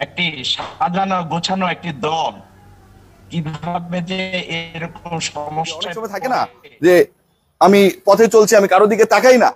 একটি সাজানো গোছানো একটি দল কিভাবে যে এরকম অনেক সমস্যায় সময় থাকে না পড়ে। যে আমি পথে চলছি, আমি কারোর দিকে তাকাই না,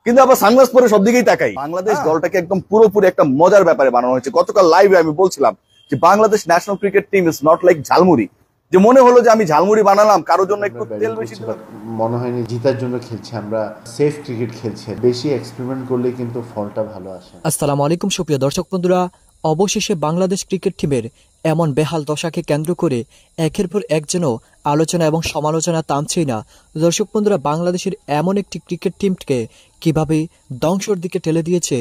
কিন্তু আবার সানগ্লাস পরে সব দিকেই তাকাই। বাংলাদেশ দলটাকে একদম পুরোপুরি একটা মজার ব্যাপারে বানানো হয়েছে। গতকাল লাইভে আমি বলছিলাম যে Bangladesh national cricket team is not like jhalmuri, যে মনে হলো যে আমি ঝালমুড়ি বানালাম, কারোর জন্য একটু তেল বেশি দিলাম। মনে হয়নি জিতার জন্য খেলছি, আমরা সেফ ক্রিকেট খেলছি। বেশি এক্সপেরিমেন্ট করলে কিন্তু ফলটা ভালো আসে। আসসালামু আলাইকুম সুপ্রিয় দর্শক বন্ধুরা, অবশেষে বাংলাদেশ ক্রিকেট টিমের এমন বেহাল দশাকে কেন্দ্র করে একের পর এক যেন আলোচনা এবং সমালোচনা থামছেই না। দর্শক বন্ধুরা, বাংলাদেশের এমন একটি ক্রিকেট টিমকে কিভাবে ধ্বংসের দিকে ঠেলে দিয়েছে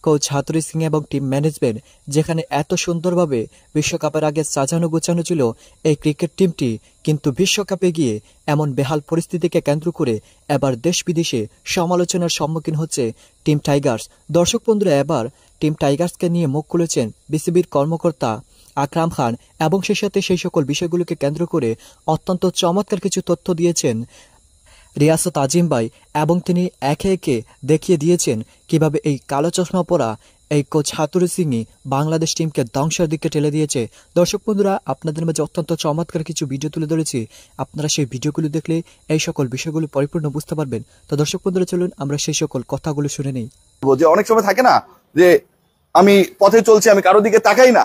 কোচ হাতুড়ি সিং এবং টিম ম্যানেজমেন্ট, যেখানে এত সুন্দরভাবে বিশ্বকাপের আগে সাজানো গোছানো ছিল এই ক্রিকেট টিমটি, কিন্তু বিশ্বকাপে গিয়ে এমন বেহাল পরিস্থিতিকে কেন্দ্র করে এবার দেশ বিদেশে সমালোচনার সম্মুখীন হচ্ছে টিম টাইগার্স। দর্শক বন্ধুরা, এবার টিম টাইগার্সকে নিয়ে মুখ খুলেছেন বিসিবির কর্মকর্তা আকরাম খান এবং সেই সাথে সেই সকল বিষয়গুলোকে কেন্দ্র করে অত্যন্ত চমৎকার কিছু তথ্য দিয়েছেন রিয়াসত আজিম ভাই, এবং তিনি একে একে দেখিয়ে দিয়েছেন কিভাবে এই কালো চশমা পরা এই কোচ হাতুড়ি সিংই বাংলাদেশ টিমকে ধ্বংসের দিকে ঠেলে দিয়েছে। দর্শক বন্ধুরা, আপনাদের মাঝে অত্যন্ত চমৎকার কিছু ভিডিও তুলে ধরেছি, আপনারা সেই ভিডিওগুলো দেখলে এই সকল বিষয়গুলো পরিপূর্ণ বুঝতে পারবেন। তো দর্শক বন্ধুরা, চলুন আমরা সেই সকল কথাগুলো শুনে নেই। যে অনেক সময় থাকে না যে আমি পথে চলছি, আমি কারোর দিকে তাকাই না,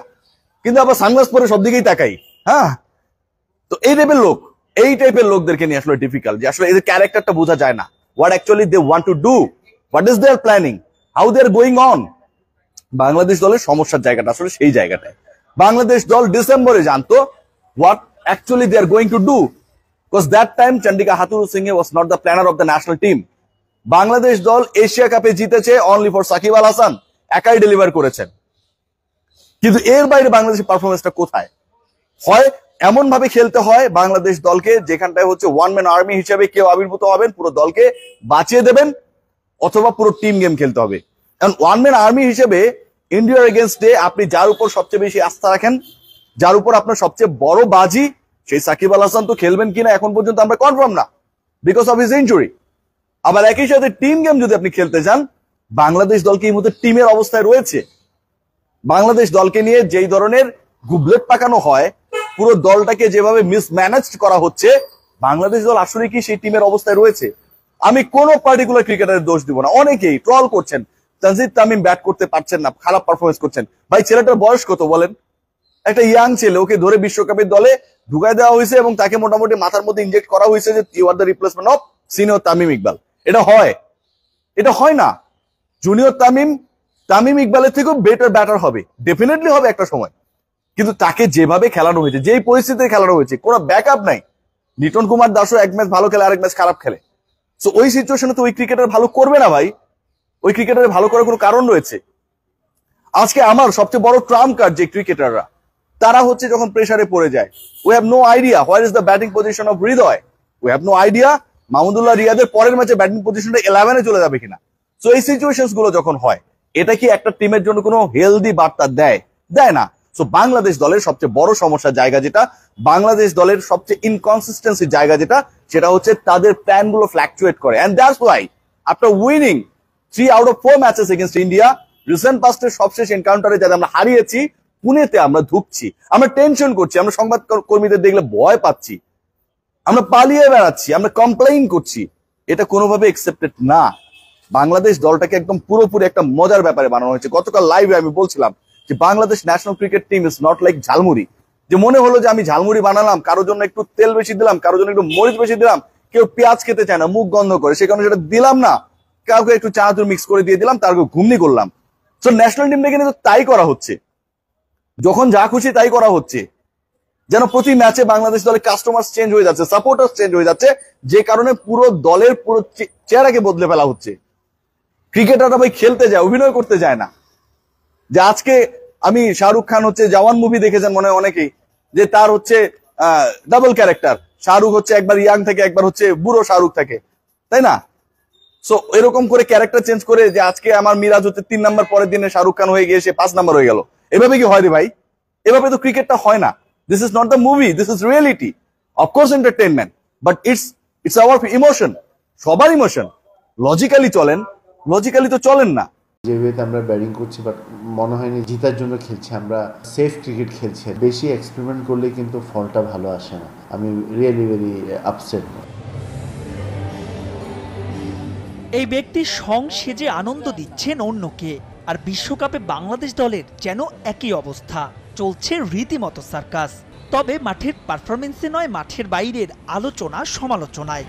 কিন্তু আবার সানগ্লাস পরে সব দিকেই তাকাই। হ্যাঁ, তো এই টাইপের লোকদেরকে নিয়ে আসলে ডিফিকাল্ট, যে আসলে এদের ক্যারেক্টারটা বোঝা যায় না। What actually they want to do, what is their planning, how they are going on. Bangladesh দলের সমস্যার জায়গাটা আসলে সেই জায়গাটায়। বাংলাদেশ দল ডিসেম্বরে জানতো what actually they are going to do, because that time Chandika Hathurusingha was not the planner of the national team. Bangladesh দল এশিয়া কাপে জিতেছে অনলি ফর সাকিব আল হাসান, একাই ডেলিভার করেছেন। কিন্তু এর বাইরে বাংলাদেশের পারফরমেন্সটা কোথায়? হয় এমন ভাবে খেলতে হয় বাংলাদেশ দলকে, যেখানটায় হচ্ছে ওয়ান ম্যান আর্মি হিসেবে কেউ আবির্ভূত হবেন, পুরো দলকে বাঁচিয়ে দেবেন, অথবা পুরো টিম গেম খেলতে হবে। কারণ ওয়ান ম্যান আর্মি হিসেবে ইন্ডিয়ার এগেনস্টে আপনি যার উপর সবচেয়ে বেশি আস্থা রাখেন, যার উপর আপনার সবচেয়ে বড় বাজি, সেই সাকিব আল হাসান তো খেলবেন কিনা এখন পর্যন্ত আমরা কনফার্ম না, বিকজ অফ হিজ ইনজুরি। আবার একই সাথে টিম গেম যদি আপনি খেলতে চান, বাংলাদেশ দলকে এই মুহূর্তে টিমের অবস্থায় রয়েছে। বাংলাদেশ দলকে নিয়ে যেই ধরনের গুবলেট পাকানো হয়, পুরো দলটাকে যেভাবে মিসম্যানেজ করা হচ্ছে, বাংলাদেশ দল আসলে কি সেই টিমের অবস্থায় রয়েছে? আমি কোন পার্টিকুলার ক্রিকেটারের দোষ দিব না। অনেকেই ট্রল করছেন, তানজিদ তামিম ব্যাট করতে পারছেন না, খারাপ পারফরমেন্স করছেন। ভাই, ছেলেটার বয়স কত বলেন? একটা ইয়াং ছেলে, ওকে ধরে বিশ্বকাপের দলে ঢুকাই দেওয়া হয়েছে এবং তাকে মোটামুটি মাথার মধ্যে ইনজেক্ট করা হয়েছে যে you are the replacement of senior Tamim Iqbal. এটা হয়? এটা হয় না। জুনিয়র তামিম ইকবালের থেকেও বেটার ব্যাটার হবে, ডেফিনেটলি হবে একটা সময়। কিন্তু তাকে যেভাবে খেলানো হয়েছে, যেই পরিস্থিতিতে খেলানো হয়েছে, কোনো ব্যাকআপ নাই। লিটন কুমার দাসও এক ম্যাচ ভালো খেলে, আরেক ম্যাচ খারাপ খেলে। তো ওই সিচুয়েশনে তো ওই ক্রিকেটার ভালো করবে না ভাই। ওই ক্রিকেটার ভালো করার কোনো কারণ রয়েছে? আজকে আমার সবচেয়ে বড় ট্রাম্প কার্ড যে ক্রিকেটাররা, তারা হচ্ছে যখন প্রেসারে পড়ে যায়, we have no idea where is the batting position of Hridoy. We have no idea Mahmudullah রিয়াদের পরের ম্যাচে ব্যাটিং পজিশনটা 11-এ চলে যাবে কিনা। সো এই সিচুয়েশন গুলো যখন হয়, এটা কি একটা টিমের জন্য কোনো হেলদি বার্তা দেয়? দেয় না। সো বাংলাদেশ দলের সবচেয়ে বড় সমস্যার জায়গা যেটা, বাংলাদেশ দলের সবচেয়ে ইনকনসিস্টেন্সির জায়গা যেটা, সেটা হচ্ছে তাদের প্ল্যান গুলো ফ্ল্যাকচুয়েট করে। And that's why after winning 3 out of 4 matches against India, recent পাস্টের সবশেষ এনকাউন্টারে যাতে আমরা হারিয়েছি, পুনেতে আমরা ধুকছি, আমরা টেনশন করছি, আমরা সংবাদ কর্মীদের দেখলে ভয় পাচ্ছি, আমরা পালিয়ে বেড়াচ্ছি, আমরা কমপ্লেইন করছি, এটা কোনোভাবে একসেপ্টেড না। বাংলাদেশ দলটাকে একদম পুরোপুরি একটা মজার ব্যাপারে বানানো হয়েছে। গতকাল লাইভে আমি বলছিলাম যে Bangladesh national cricket team is not like jhalmuri, যে মনে হলো যে আমি ঝালমুড়ি বানালাম, কারোর জন্য একটু তেল বেশি দিলাম, কারোর জন্য একটু মরিচ বেশি দিলাম, কেউ পেঁয়াজ খেতে চায় না, মুখ গন্ধ করে, সে কারণে সেটা দিলাম না, কাউকে একটু চানাচুর মিক্স করে দিয়ে দিলাম, তারপর ঘুমনি করলাম। তো ন্যাশনাল টিমটাকে নিয়ে তো তাই করা হচ্ছে, যখন যা খুশি তাই করা হচ্ছে। যেন প্রতি ম্যাচে বাংলাদেশ দলের কাস্টমার চেঞ্জ হয়ে যাচ্ছে, সাপোর্টার চেঞ্জ হয়ে যাচ্ছে, যে কারণে পুরো দলের পুরো চেহারাকে বদলে ফেলা হচ্ছে। ক্রিকেটাররা ভাই খেলতে যায়, অভিনয় করতে যায় না। যে আজকে আমি শাহরুখ খান হচ্ছে জওয়ান মুভি দেখেছেন মনে হয় অনেকেই, যে তার হচ্ছে ডাবল ক্যারেক্টার, শাহরুখ হচ্ছে একবার ইয়াং থাকে, একবার হচ্ছে বুড়ো শাহরুখ থাকে, তাই না? সো এরকম করে ক্যারেক্টার চেঞ্জ করে, যে আজকে আমার মিরাজ হচ্ছে 3 নাম্বার, পরের দিনে শাহরুখ খান হয়ে গিয়ে সে 5 নাম্বার হয়ে গেল। এভাবে কি হয় রে ভাই? এভাবে তো ক্রিকেটটা হয় না। This is not the movie, this is reality. Of course entertainment, but it's hour emotion. সবার ইমোশন। লজিক্যালি চলেন, লজিক্যালি তো চলেন না। যেভাবে আমরা ব্যাটিং করছি বাট মনে হয়নি জিতার জন্য খেলছি, আমরা সেফ ক্রিকেট খেলছি। বেশি এক্সপেরিমেন্ট করলে কিন্তু ফলটা ভালো আসে না। আমি রিয়েলি ভেরি আপসেট। এই ব্যক্তি সং সেজে আনন্দ দিচ্ছেন অন্যকে, আর বিশ্বকাপে বাংলাদেশ দলের যেন একই অবস্থা, চলছে রীতিমতো সার্কাস। তবে মাঠের পারফরমেন্সে নয়, মাঠের বাইরের আলোচনা সমালোচনায়।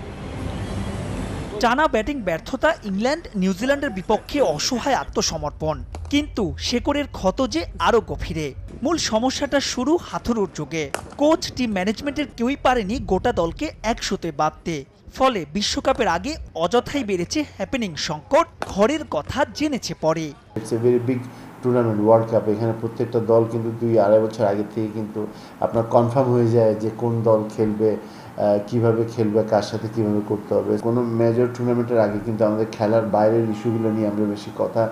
টানা ব্যাটিং ব্যর্থতা, ইংল্যান্ড নিউজিল্যান্ডের বিপক্ষে অসহায় আত্মসমর্পণ, কিন্তু শেকড়ের ক্ষত যে আরও গভীরে। মূল সমস্যাটা শুরু হাথুরুর যুগে। কোচ, টিম ম্যানেজমেন্টের কেউই পারেনি গোটা দলকে একশোতে বাঁধতে। ফলে বিশ্বকাপের আগে অযথাই বেড়েছে হ্যাপেনিং সংকট, ঘরের কথা জেনেছে পরে। It's a very big tournament, world cup. এখানে প্রত্যেকটা দল কিন্তু 2-2.5 বছর আগে থেকে কিন্তু আপনার কনফার্ম হয়ে যায় যে কোন দল খেলবে, কিভাবে খেলবে, কার সাথে কিভাবে করতে হবে। কোনো মেজর টুর্নামেন্টের আগে কিন্তু আমাদের খেলার বাইরের ইস্যুগুলো নিয়ে আমরা বেশি কথা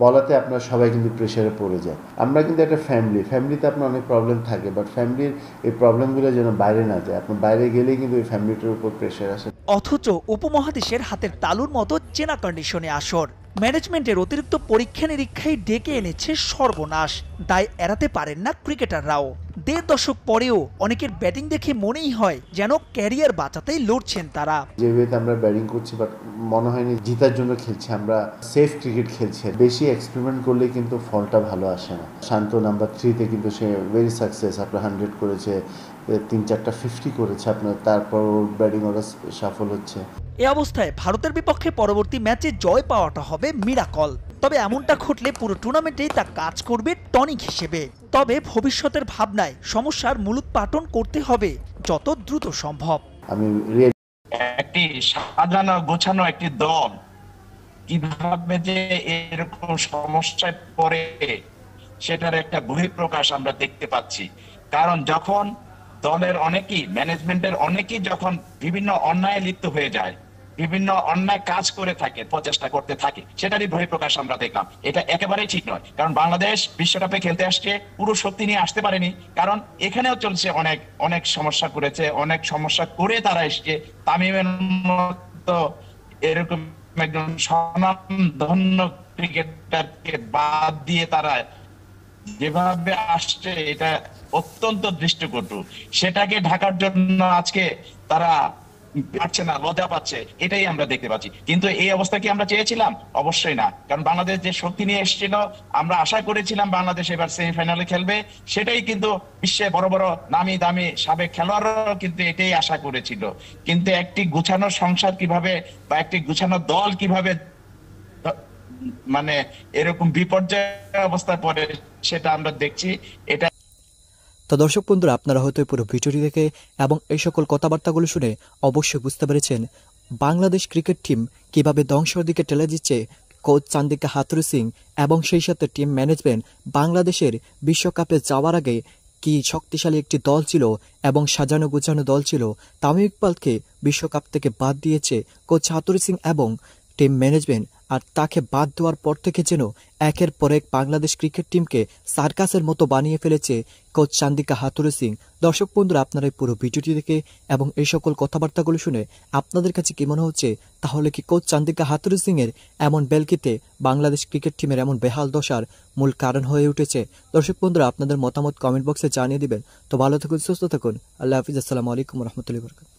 বলাতে আপনার সবাই কিন্তু প্রেশারে পড়ে যায়। আমরা কিন্তু একটা ফ্যামিলিতে আপনার অনেক প্রবলেম থাকে, বাট ফ্যামিলির এই প্রবলেমগুলো যেন বাইরে না যায়। আপনার বাইরে গেলেই কিন্তু এই ফ্যামিলিটার উপর প্রেশার আসে। অথচ উপমহাদেশের হাতের তালুর মতো চেনা কন্ডিশনে আসর। ম্যানেজমেন্টের অতিরিক্ত পরীক্ষা নিরীক্ষায় ডেকে এনেছে সর্বনাশ। দায় এড়াতে পারেন না ক্রিকেটাররাও। 1.5 দশক পরেও অনেকের ব্যাটিং দেখে মনেই হয় যেন ক্যারিয়ার বাঁচাতেই লড়ছেন তারা। যেভাবে আমরা ব্যাটিং করছি বাট মনে হয়নি জিতার জন্য খেলছি, আমরা সেফ ক্রিকেট খেলছি। বেশি এক্সপেরিমেন্ট করলে কিন্তু ফলটা ভালো আসে না। শান্ত নাম্বার 3-তে কিন্তু সে ভেরি সাকসেস, আপনার 100 করেছে, 3-4টা 50 করেছে আপনার, তারপর ব্যাটিং ওরা সফল হচ্ছে। এ অবস্থায় ভারতের বিপক্ষে পরবর্তী ম্যাচে জয় পাওয়াটা হবে মিরাকল। তবে এমনটা ঘটলে পুরো টুর্নামেন্টেই তা কাজ করবে টনিক হিসেবে। তবে ভবিষ্যতের ভাবনায় সমস্যার মূলোৎপাটন করতে হবে যত দ্রুত সম্ভব। আমি একটি সাজানো গোছানো একটি দল কিভাবে যে এরকম সমস্যায় পড়ে সেটার একটা বহিঃপ্রকাশ আমরা দেখতে পাচ্ছি। কারণ যখন দলের অনেকেই, ম্যানেজমেন্টের অনেকেই যখন বিভিন্ন অন্যায় লিপ্ত হয়ে যায়, বিভিন্ন অন্যায় কাজ করে থাকে, প্রচেষ্টা করতে থাকে, সেটারই বহিঃপ্রকাশ আমরা দেখলাম। এটা একেবারেই ঠিক নয়। কারণ বাংলাদেশ বিশ্বকাপে খেলতে আসছে পুরো শক্তি নিয়ে আসতে পারেনি। কারণ এখানেও চলছে অনেক সমস্যা করেছে, অনেক সমস্যা করে তারা এসছে। তামিমের মতো এরকম একজন স্বনামধন্য ক্রিকেটারকে বাদ দিয়ে তারা যেভাবে আসছে, এটা অত্যন্ত দৃষ্টিকটু। সেটাকে ঢাকার জন্য আজকে তারা পারছে না, লজ্জা পাচ্ছে, এটাই আমরা দেখতে পাচ্ছি। কিন্তু এই অবস্থা কি আমরা চেয়েছিলাম? অবশ্যই না। কারণ বাংলাদেশ যে শক্তি নিয়ে এসেছিল, আমরা আশা করেছিলাম বাংলাদেশ এবার সেমিফাইনালে খেলবে। সেটাই কিন্তু বিশ্বে বড় বড় নামি দামি সাবেক খেলোয়াড়রাও কিন্তু এটাই আশা করেছিল। কিন্তু একটি গুছানো সংসার কিভাবে বা একটি গুছানো দল কিভাবে মানে এরকম বিপর্যয় অবস্থায় পড়ে সেটা আমরা দেখছি। এটা তো দর্শক বন্ধুরা, আপনারা হয়তো পুরো ভিডিওটি দেখে এবং এই সকল কথাবার্তাগুলো শুনে অবশ্যই বুঝতে পেরেছেন বাংলাদেশ ক্রিকেট টিম কিভাবে ধ্বংসের দিকে ঠেলে দিচ্ছে কোচ চান্দিকা হাথুরু সিং এবং সেই সাথে টিম ম্যানেজমেন্ট। বাংলাদেশের বিশ্বকাপে যাওয়ার আগে কি শক্তিশালী একটি দল ছিল এবং সাজানো গোছানো দল ছিল, তামিম ইকবালকে বিশ্বকাপ থেকে বাদ দিয়েছে কোচ হাথুরু সিং এবং টিম ম্যানেজমেন্ট। আর তাকে বাদ দেওয়ার পর থেকে যেন একের পর এক বাংলাদেশ ক্রিকেট টিমকে সার্কাসের মতো বানিয়ে ফেলেছে কোচ চান্দিকা হাথুরু সিং। দর্শক বন্ধুরা, আপনারা পুরো ভিডিওটি দেখে এবং এই সকল কথাবার্তাগুলো শুনে আপনাদের কাছে কি মনে হচ্ছে? তাহলে কি কোচ চান্দিকা হাথুরু সিং এর এমন বেলকিতে বাংলাদেশ ক্রিকেট টিমের এমন বেহাল দশার মূল কারণ হয়ে উঠেছে? দর্শক বন্ধুরা, আপনাদের মতামত কমেন্ট বক্সে জানিয়ে দিবেন। তো ভালো থাকুন, সুস্থ থাকুন। আল্লাহ হাফিজ। আসসালামু আলাইকুম রহমতুল্লাহি ওয়া বারাকাতুহু।